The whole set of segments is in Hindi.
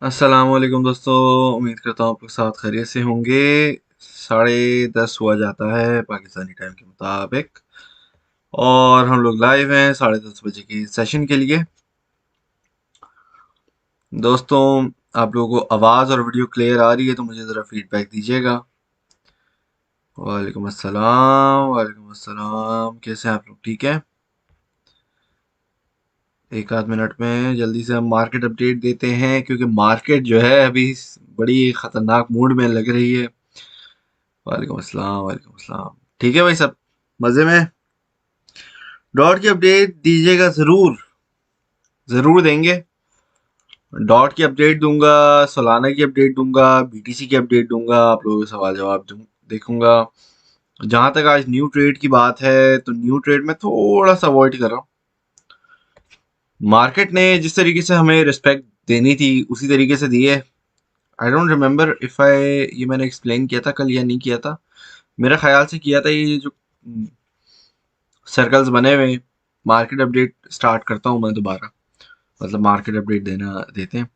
अस्सलाम वालेकुम दोस्तों। उम्मीद करता हूँ आप लोग साथ खैरियत से होंगे। 10:30 हुआ जाता है पाकिस्तानी टाइम के मुताबिक और हम लोग लाइव हैं 10:30 बजे के सेशन के लिए। दोस्तों, आप लोगों को आवाज़ और वीडियो क्लियर आ रही है तो मुझे ज़रा फीडबैक दीजिएगा। वालेकुम अस्सलाम, वालेकुम अस्सलाम। कैसे हैं आप लोग? ठीक है। एक आध मिनट में जल्दी से हम मार्केट अपडेट देते हैं क्योंकि मार्केट जो है अभी बड़ी ख़तरनाक मूड में लग रही है। वालेकुम अस्सलाम, वालेकुम अस्सलाम। ठीक है भाई, सब मज़े में। डॉट की अपडेट दीजिएगा, ज़रूर ज़रूर देंगे। डॉट की अपडेट दूंगा, सोलाना की अपडेट दूंगा, बीटीसी की अपडेट दूंगा, आप लोगों के सवाल जवाब देखूंगा। जहां तक आज न्यू ट्रेड की बात है तो न्यू ट्रेड में थोड़ा सा अवॉइड कर रहा हूँ। मार्केट ने जिस तरीके से हमें रिस्पेक्ट देनी थी उसी तरीके से दी है। आई डोंट रिमेम्बर इफ ये मैंने एक्सप्लेन किया था कल या नहीं किया था। मेरा ख्याल से किया था। ये जो सर्कल्स बने हुए, मार्केट अपडेट स्टार्ट करता हूँ मैं दोबारा, मतलब मार्केट अपडेट देते हैं।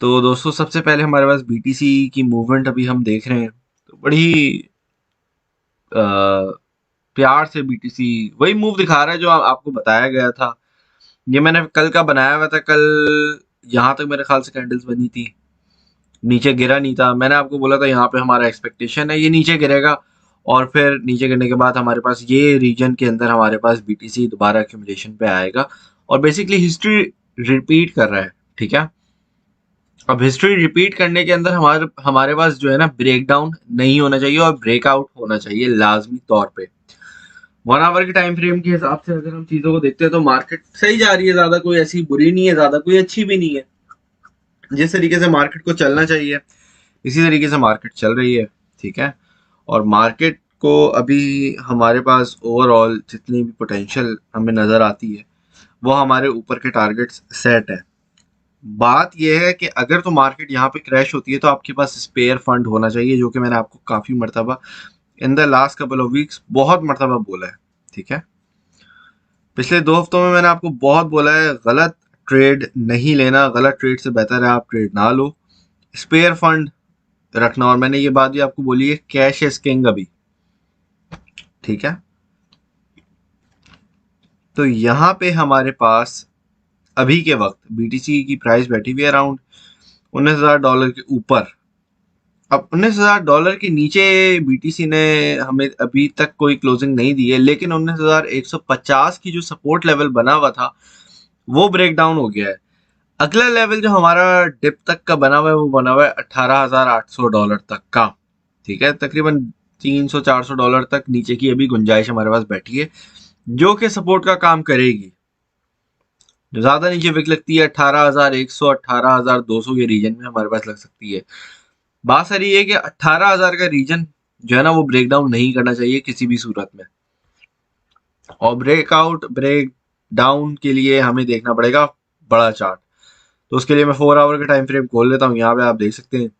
तो दोस्तों, सबसे पहले हमारे पास बीटीसी की मूवमेंट अभी हम देख रहे हैं तो बड़ी प्यार से बीटीसी वही मूव दिखा रहा है जो आपको बताया गया था। ये मैंने कल का बनाया हुआ था। कल यहाँ तक मेरे ख्याल से कैंडल्स बनी थी, नीचे गिरा नहीं था। मैंने आपको बोला था यहाँ पे हमारा एक्सपेक्टेशन है ये नीचे गिरेगा और फिर नीचे गिरने के बाद हमारे पास ये रीजन के अंदर हमारे पास बीटीसी दोबारा एक्यूमुलेशन पे आएगा और बेसिकली हिस्ट्री रिपीट कर रहा है। ठीक है। अब हिस्ट्री रिपीट करने के अंदर हमारे हमारे पास जो है ना, ब्रेक डाउन नहीं होना चाहिए और ब्रेकआउट होना चाहिए लाजमी तौर पे। 1 आवर के टाइम फ्रेम के हिसाब से अगर हम चीजों को देखते हैं तो मार्केट सही जा रही है, ज्यादा कोई ऐसी बुरी नहीं है, ज्यादा कोई अच्छी भी नहीं है। जिस तरीके से मार्केट को चलना चाहिए इसी तरीके से मार्केट चल रही है। ठीक है। और मार्केट को अभी हमारे पास ओवरऑल जितनी भी पोटेंशियल हमें नजर आती है वो हमारे ऊपर के टारगेट्स सेट है। बात यह है कि अगर तो मार्केट यहाँ पे क्रैश होती है तो आपके पास स्पेयर फंड होना चाहिए, जो कि मैंने आपको काफी मर्तबा in the last couple of weeks बहुत मर्तबा बोला है। ठीक है। पिछले 2 हफ्तों में मैंने आपको बहुत बोला है, गलत ट्रेड नहीं लेना, गलत ट्रेड से बेहतर है आप ट्रेड ना लो, स्पेयर फंड रखना। और मैंने ये बात भी आपको बोली है, कैश इज किंग अभी। ठीक है। तो यहाँ पे हमारे पास अभी के वक्त बीटीसी की प्राइस बैठी हुई है अराउंड $19,000 के ऊपर। अब $19,000 के नीचे बीटीसी ने हमें अभी तक कोई क्लोजिंग नहीं दी है, लेकिन 19,150 की जो सपोर्ट लेवल बना हुआ था वो ब्रेक डाउन हो गया है। अगला लेवल जो हमारा डिप तक का बना हुआ है वो बना हुआ है $18,800 तक का। ठीक है। तकरीबन $300-400 तक नीचे की अभी गुंजाइश हमारे पास बैठी है, जो कि सपोर्ट का काम करेगी। जो ज्यादा नीचे विक लगती है 18,100 18,200 के रीजन में हमारे पास लग सकती है। बात सारी ये है कि 18,000 का रीजन जो है ना वो ब्रेक डाउन नहीं करना चाहिए किसी भी सूरत में। और ब्रेकआउट ब्रेक डाउन के लिए हमें देखना पड़ेगा बड़ा चार्ट। तो उसके लिए मैं 4 आवर का टाइम फ्रेम खोल लेता हूँ। यहाँ पे आप देख सकते हैं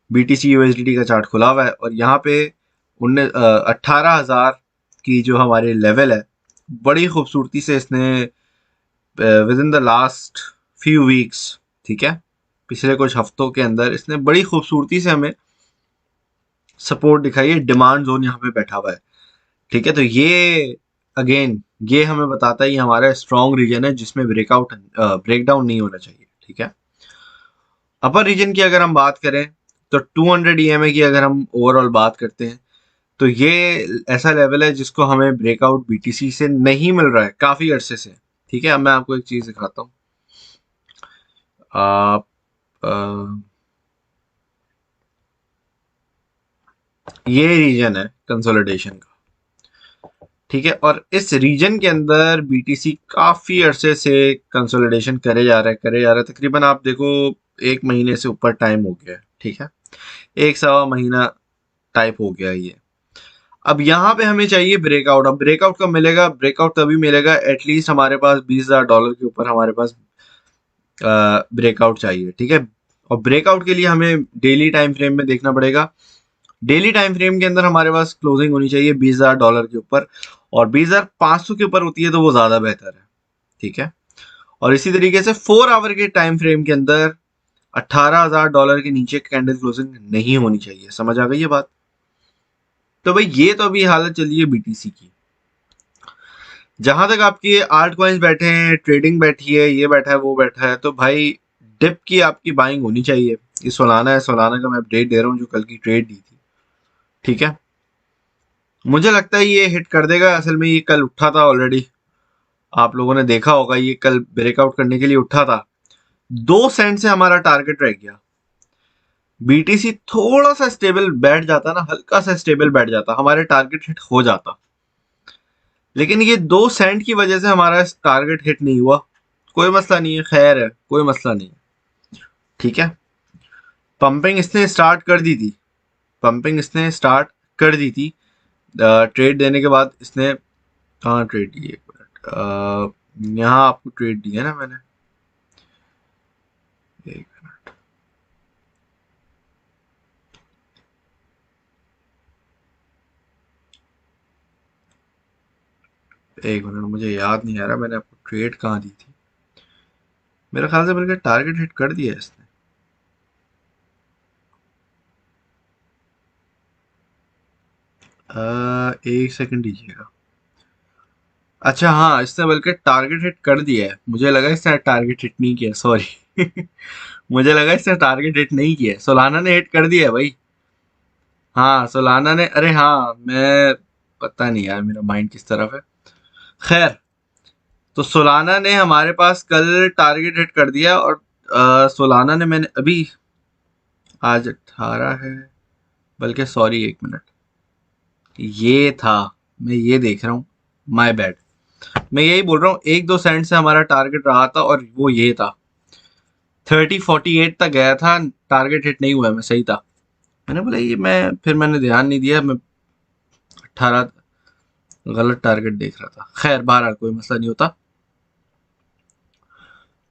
बीटीसी यूएसडीटी का चार्ट खुला हुआ है और यहाँ पे 18,000 की जो हमारे लेवल है बड़ी खूबसूरती से इसने with in the last few weeks, ठीक है, पिछले कुछ हफ्तों के अंदर इसने बड़ी खूबसूरती से हमें सपोर्ट दिखाई है। डिमांड जोन यहाँ पे बैठा हुआ है। ठीक है। तो ये अगेन ये हमें बताता है ये हमारा स्ट्रॉन्ग रीजन है जिसमें ब्रेकडाउन नहीं होना चाहिए। ठीक है। अपर रीजन की अगर हम बात करें तो 200 ईएमए की अगर हम ओवरऑल बात करते हैं तो ये ऐसा लेवल है जिसको हमें ब्रेकआउट बीटीसी से नहीं मिल रहा है काफी अरसे से। ठीक है। अब मैं आपको एक चीज दिखाता हूँ। आप अ, ये रीजन है कंसोलिडेशन का। ठीक है। और इस रीजन के अंदर बीटीसी काफी अरसे से कंसोलिडेशन करे जा रहा है तकरीबन आप देखो 1 महीने से ऊपर टाइम हो गया है। ठीक है। 1 सवा महीना टाइप हो गया है ये। अब यहाँ पे हमें चाहिए ब्रेकआउट। अब ब्रेकआउट कब मिलेगा? ब्रेकआउट तभी मिलेगा एटलीस्ट हमारे पास $20,000 के ऊपर हमारे पास ब्रेकआउट चाहिए। ठीक है। और ब्रेकआउट के लिए हमें डेली टाइम फ्रेम में देखना पड़ेगा। डेली टाइम फ्रेम के अंदर हमारे पास क्लोजिंग होनी चाहिए $20,000 के ऊपर, और 20,500 के ऊपर होती है तो वो ज्यादा बेहतर है। ठीक है। और इसी तरीके से 4 आवर के टाइम फ्रेम के अंदर $18,000 के नीचे कैंडल क्लोजिंग नहीं होनी चाहिए। समझ आ गई ये बात? तो भाई ये तो अभी हालत चली है बीटीसी की। जहां तक आपकी आल्ट कॉइन्स बैठे हैं, ट्रेडिंग बैठी है, ये बैठा है, वो बैठा है, तो भाई डिप की आपकी बाइंग होनी चाहिए। ये सोलाना है, सोलाना का मैं अपडेट दे रहा हूँ जो कल की ट्रेड दी थी। ठीक है, मुझे लगता है ये हिट कर देगा। असल में ये कल उठा था ऑलरेडी, आप लोगों ने देखा होगा, ये कल ब्रेकआउट करने के लिए उठा था। 2 सेंट से हमारा टारगेट रह गया। बीटीसी थोड़ा सा स्टेबल बैठ जाता ना, हल्का सा स्टेबल बैठ जाता, हमारे टारगेट हिट हो जाता। लेकिन ये 2 सेंट की वजह से हमारा टारगेट हिट नहीं हुआ। कोई मसला नहीं है, खैर है, कोई मसला नहीं है। ठीक है, पंपिंग इसने स्टार्ट कर दी थी, पंपिंग इसने स्टार्ट कर दी थी। ट्रेड देने के बाद इसने कहाँ ट्रेड दी? एक मिनट, यहाँ आपको ट्रेड दी है ना मैंने, एक मिनट, एक मिनट, मुझे याद नहीं आ रहा मैंने आपको ट्रेड कहाँ दी थी। मेरे ख्याल से बल्कि टारगेट हिट कर दिया है इसने। एक सेकंड दीजिएगा। अच्छा हाँ, इसने बल्कि टारगेट हिट कर दिया है। मुझे लगा इसने टारगेट हिट नहीं किया, सॉरी। मुझे लगा इसने टारगेट हिट नहीं किया है। सोलाना ने हिट कर दिया है भाई। हाँ सोलाना ने, अरे हाँ, मैं पता नहीं यार मेरा माइंड किस तरफ है। खैर, तो सोलाना ने हमारे पास कल टारगेट हिट कर दिया। और सोलाना ने, मैंने अभी, आज 18 है, बल्कि सॉरी एक मिनट, ये था, मैं ये देख रहा हूँ, माय बैड। मैं यही बोल रहा हूँ, 1-2 सेंट से हमारा टारगेट रहा था और वो ये था। 3048 तक गया था, टारगेट हिट नहीं हुआ, मैं सही था। मैंने बोला ये, मैं फिर मैंने ध्यान नहीं दिया, मैं 18 गलत टारगेट देख रहा था। खैर बहरहाल कोई मसला नहीं होता।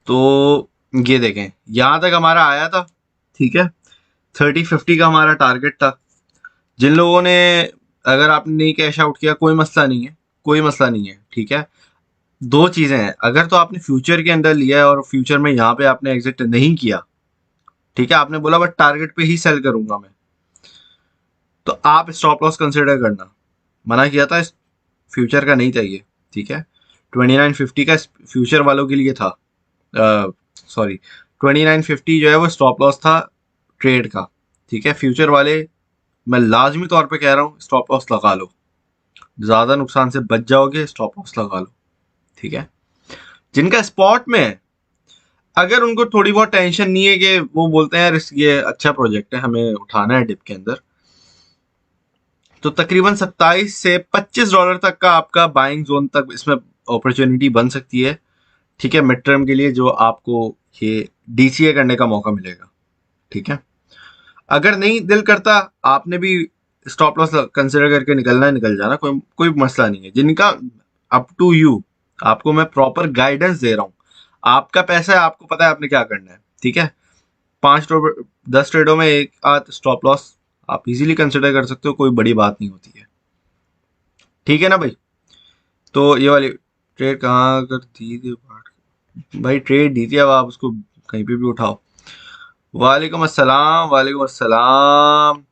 तो ये देखें, यहां तक हमारा आया था। ठीक है, 3050 का हमारा टारगेट था। जिन लोगों ने, अगर आपने नहीं कैश आउट किया, कोई मसला नहीं है, कोई मसला नहीं है। ठीक है, दो चीजें हैं, अगर तो आपने फ्यूचर के अंदर लिया है और फ्यूचर में यहाँ पे आपने एग्जिट नहीं किया, ठीक है, आपने बोला बट टारगेट पे ही सेल करूंगा मैं, तो आप स्टॉप लॉस कंसिडर करना। मना किया था, इस फ्यूचर का नहीं चाहिए। ठीक है, 2950 का फ्यूचर वालों के लिए था, सॉरी, 2950 जो है वो स्टॉप लॉस था ट्रेड का। ठीक है, फ्यूचर वाले मैं लाजमी तौर पे कह रहा हूँ, स्टॉप लॉस लगा लो, ज्यादा नुकसान से बच जाओगे, स्टॉप लॉस लगा लो। ठीक है, जिनका स्पॉट में है, अगर उनको थोड़ी बहुत टेंशन नहीं है कि वो बोलते हैं यार ये अच्छा प्रोजेक्ट है, हमें उठाना है डिप के अंदर, तो तकरीबन $27 से $25 तक का आपका बाइंग जोन तक इसमें अपॉर्चुनिटी बन सकती है। ठीक है, मिड टर्म के लिए जो आपको ये डीसीए करने का मौका मिलेगा। ठीक है, अगर नहीं दिल करता, आपने भी स्टॉप लॉस कंसिडर करके निकलना है, निकल जाना, कोई कोई मसला नहीं है। जिनका, अप टू यू, आपको मैं प्रॉपर गाइडेंस दे रहा हूँ। आपका पैसा है, आपको पता है आपने क्या करना है। ठीक है, 5 10 ट्रेडों में एक आध स्टॉप लॉस आप इजीली कंसिडर कर सकते हो, कोई बड़ी बात नहीं होती है। ठीक है ना भाई? तो ये वाली ट्रेड कहाँ कर दी थी भाई? ट्रेड दी थी, अब आप उसको कहीं पे भी उठाओ। वालेकुम अस्सलाम, वालेकुम अस्सलाम।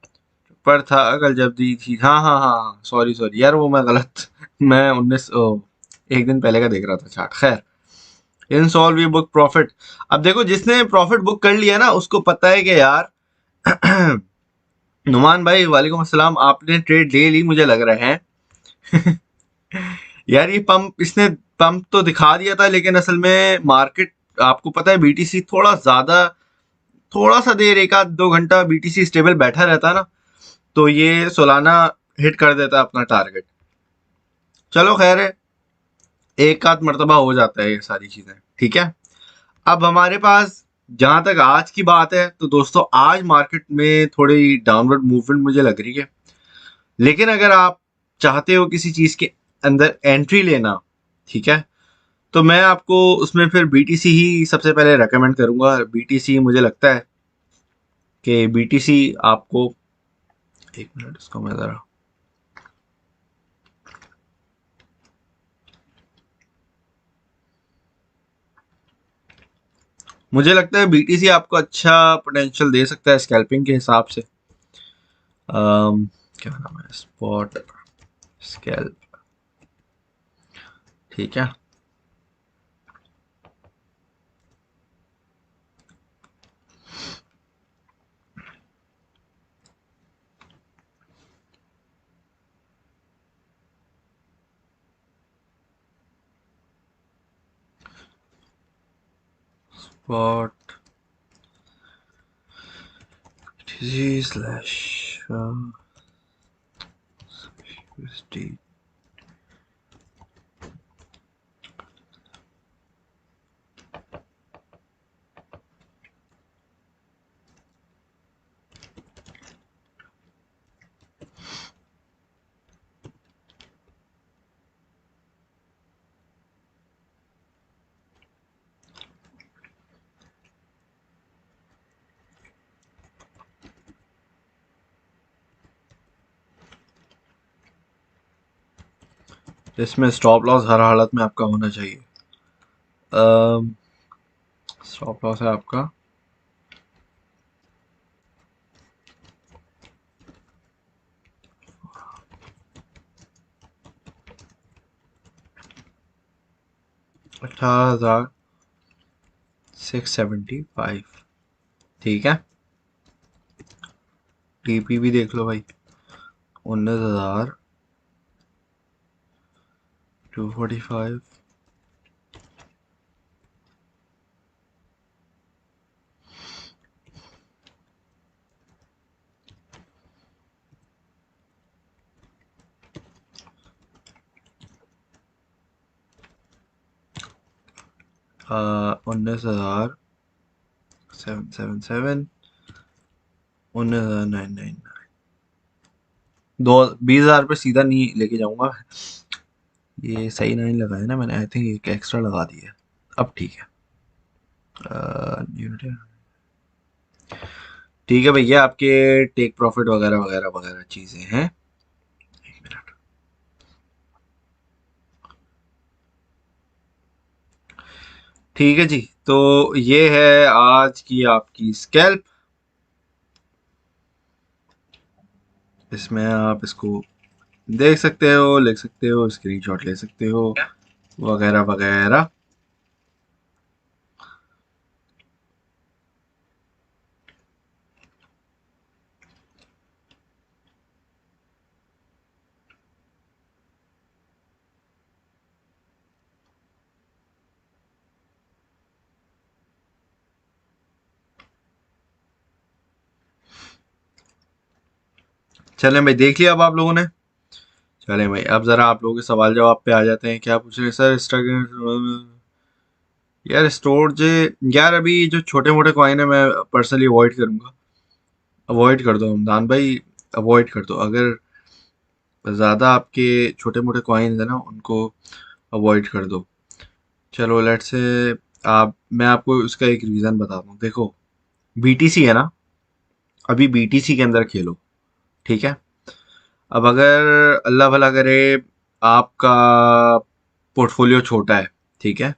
पर था कल जब दी थी, हाँ हाँ हाँ, सॉरी सॉरी यार, वो मैं गलत, मैं 19 एक दिन पहले का देख रहा था चार्ट। खैर, इन सॉल्व वी बुक प्रॉफिट। अब देखो, जिसने प्रॉफिट बुक कर लिया ना, उसको पता है कि यार नुमान भाई वालेकुम अस्सलाम, आपने ट्रेड ले ली मुझे लग रहा है। यार ये पंप, इसने पंप तो दिखा दिया था, लेकिन असल में मार्केट, आपको पता है बीटीसी थोड़ा ज्यादा, थोड़ा सा देर, एक आध 2 घंटा बीटीसी स्टेबल बैठा रहता है ना, तो ये सोलाना हिट कर देता है अपना टारगेट। चलो खैर है, एक आध मर्तबा हो जाता है ये सारी चीजें। ठीक है, अब हमारे पास, जहां तक आज की बात है, तो दोस्तों आज मार्केट में थोड़ी डाउनवर्ड मूवमेंट मुझे लग रही है। लेकिन अगर आप चाहते हो किसी चीज के अंदर एंट्री लेना, ठीक है, तो मैं आपको उसमें फिर बीटीसी ही सबसे पहले रेकमेंड करूंगा। बीटीसी मुझे लगता है कि बीटीसी आपको, एक मिनट इसको मैं जरा, मुझे लगता है बीटीसी आपको अच्छा पोटेंशियल दे सकता है स्कैल्पिंग के हिसाब से। क्या नाम है, स्पॉट स्कैल्प, ठीक है। Spot BTC slash USD। इसमें स्टॉप लॉस हर हालत में आपका होना चाहिए। स्टॉप लॉस है आपका 18,675, ठीक है। टीपी भी देख लो भाई, 19,245। uh, 19,777, 19,999। 20,000 पे सीधा नहीं लेके जाऊंगा। ये सही नहीं लगाया ना मैंने, आई थिंक एक एक्स्ट्रा लगा दिया। अब ठीक है। यूनिट, ठीक है भैया, आपके टेक प्रॉफिट वगैरह वगैरह वगैरह चीजें हैं। एक मिनट। ठीक है जी, तो ये है आज की आपकी स्कैल्प। इसमें आप इसको देख सकते हो, लिख सकते हो, स्क्रीनशॉट ले सकते हो, वगैरह वगैरह। चलें भाई, देख लिया अब आप लोगों ने। चलें भाई, अब जरा आप लोगों के सवाल जवाब पे आ जाते हैं। क्या पूछ रहे हैं सर? यार स्टोरेज, यार अभी जो छोटे मोटे कॉइन है मैं पर्सनली अवॉइड करूंगा। अवॉइड कर दो हमदान भाई, अवॉइड कर दो। अगर ज़्यादा आपके छोटे मोटे कॉइन है ना, उनको अवॉइड कर दो। चलो लेट्स से, आप, मैं आपको इसका एक रीज़न बताता हूँ। देखो, बीटीसी है ना, अभी बीटीसी के अंदर खेलो, ठीक है। अब अगर अल्लाह भला करे आपका पोर्टफोलियो छोटा है, ठीक है,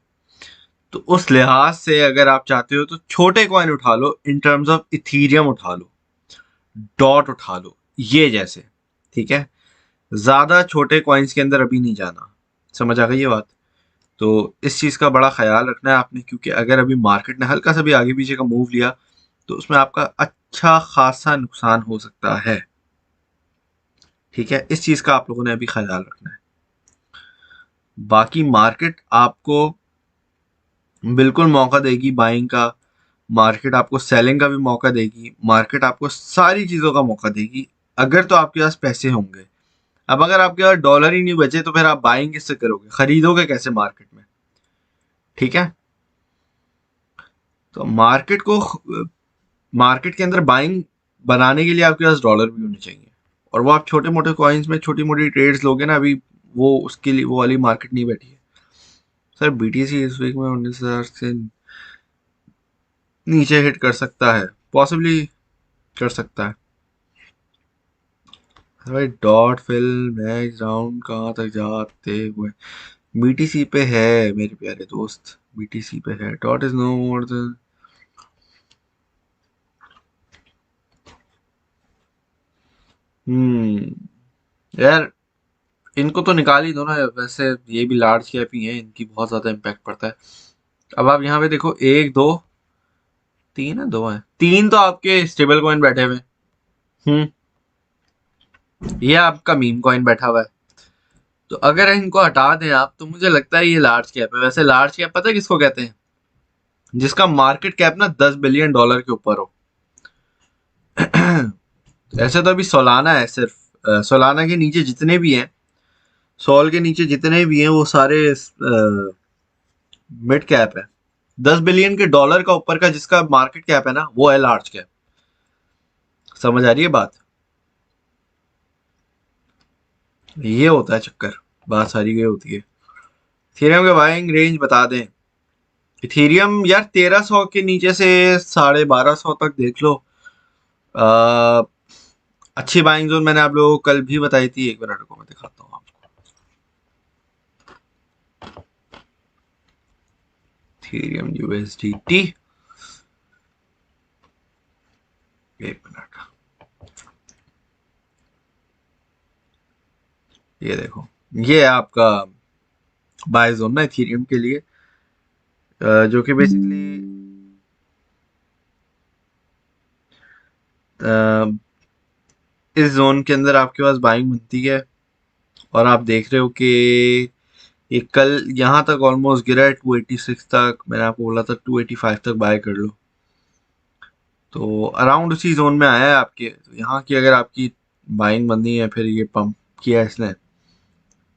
तो उस लिहाज से अगर आप चाहते हो तो छोटे कॉइन उठा लो। इन टर्म्स ऑफ इथीरियम उठा लो, डॉट उठा लो, ये जैसे, ठीक है। ज्यादा छोटे कॉइन्स के अंदर अभी नहीं जाना। समझ आ गई ये बात? तो इस चीज का बड़ा ख्याल रखना है आपने, क्योंकि अगर अभी मार्केट ने हल्का सा भी आगे पीछे का मूव लिया तो उसमें आपका अच्छा खासा नुकसान हो सकता है, ठीक है। इस चीज का आप लोगों ने अभी ख्याल रखना है। बाकी मार्केट आपको बिल्कुल मौका देगी बाइंग का, मार्केट आपको सेलिंग का भी मौका देगी, मार्केट आपको सारी चीज़ों का मौका देगी, अगर तो आपके पास पैसे होंगे। अब अगर आपके पास डॉलर ही नहीं बचे तो फिर आप बाइंग किससे करोगे, खरीदोगे कैसे मार्केट में, ठीक है। तो मार्केट के अंदर बाइंग बनाने के लिए आपके पास डॉलर भी होने चाहिए। और वो आप छोटे मोटे कॉइन्स में छोटी मोटी ट्रेड्स लोगे ना, अभी वो उसके लिए वो वाली मार्केट नहीं बैठी है। सर बीटीसी इस वीक में 19,000 से नीचे हिट कर सकता है, पॉसिबली कर सकता है। भाई डॉट फिल नेक्स्ट राउंड कहाँ तक जाते हुए, बीटीसी पे है मेरे प्यारे दोस्त, बीटीसी पे है। That is no more than यार इनको तो निकाल ही दो ना, वैसे ये भी लार्ज कैप ही है, इनकी बहुत ज्यादा इम्पैक्ट पड़ता है। अब आप यहाँ पे देखो, एक दो तीन है, दो है, तीन तो आपके स्टेबल कॉइन बैठे हुए हैं। हम्म ये आपका मीम कॉइन बैठा हुआ है। तो अगर इनको हटा दें आप, तो मुझे लगता है ये लार्ज कैप है। वैसे लार्ज कैप पता है किसको कहते हैं? जिसका मार्केट कैप ना $10 बिलियन के ऊपर हो। ऐसे तो अभी सोलाना है सिर्फ, सोलाना के नीचे जितने भी हैं, सोल के नीचे जितने भी हैं, वो सारे मिड कैप है। $10 बिलियन का ऊपर का जिसका मार्केट कैप है ना, वो है लार्ज कैप। समझ आ रही है बात? ये होता है चक्कर, बात सारी ये होती है। इथेरियम के बाइंग रेंज बता दें। इथेरियम यार 1300 के नीचे से 1250 तक देख लो। आ, अच्छी बाइंग जोन मैंने आप लोगों को कल भी बताई थी, एक मिनट को मैं दिखाता हूँ आपको। इथेरियम यूएसडीटी, एक मिनट, ये देखो, ये है आपका बाय जोन ना इथेरियम के लिए, जो कि बेसिकली इस जोन के अंदर आपके पास बाइंग बनती है। और आप देख रहे हो कि ये कल यहाँ तक ऑलमोस्ट गिरा है 286 तक। मैंने आपको बोला था 285 तक बाय कर लो, तो अराउंड उसी जोन में आया है आपके। तो यहाँ की अगर आपकी बाइंग बंदी है, फिर ये पंप किया इसने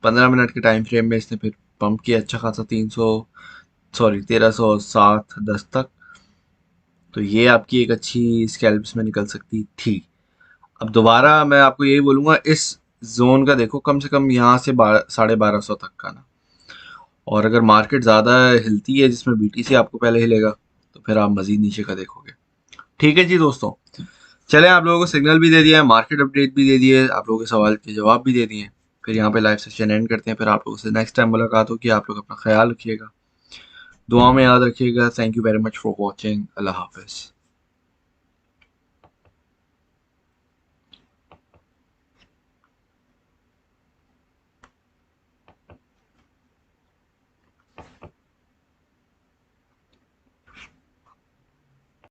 15 मिनट के टाइम फ्रेम में, इसने फिर पंप किया अच्छा खासा 300, सॉरी 1360-10 तक। तो ये आपकी एक अच्छी स्कैल्प्स में निकल सकती थी। अब दोबारा मैं आपको यही बोलूंगा, इस जोन का देखो कम से कम यहाँ से 1250 तक का ना। और अगर मार्केट ज़्यादा हिलती है, जिसमें बीटीसी आपको पहले हिलेगा, तो फिर आप मजीद नीचे का देखोगे। ठीक है जी दोस्तों, चलें, आप लोगों को सिग्नल भी दे दिया है, मार्केट अपडेट भी दे दिए, आप लोगों के सवाल के जवाब भी दे दिए हैं। फिर यहाँ पे लाइव सेशन एंड करते हैं, फिर आप लोगों से नेक्स्ट टाइम मुलाकात होगी। आप लोग अपना ख्याल रखिएगा, दुआ में याद रखिएगा। Thank you very much for watching. अल्लाह हाफिज़।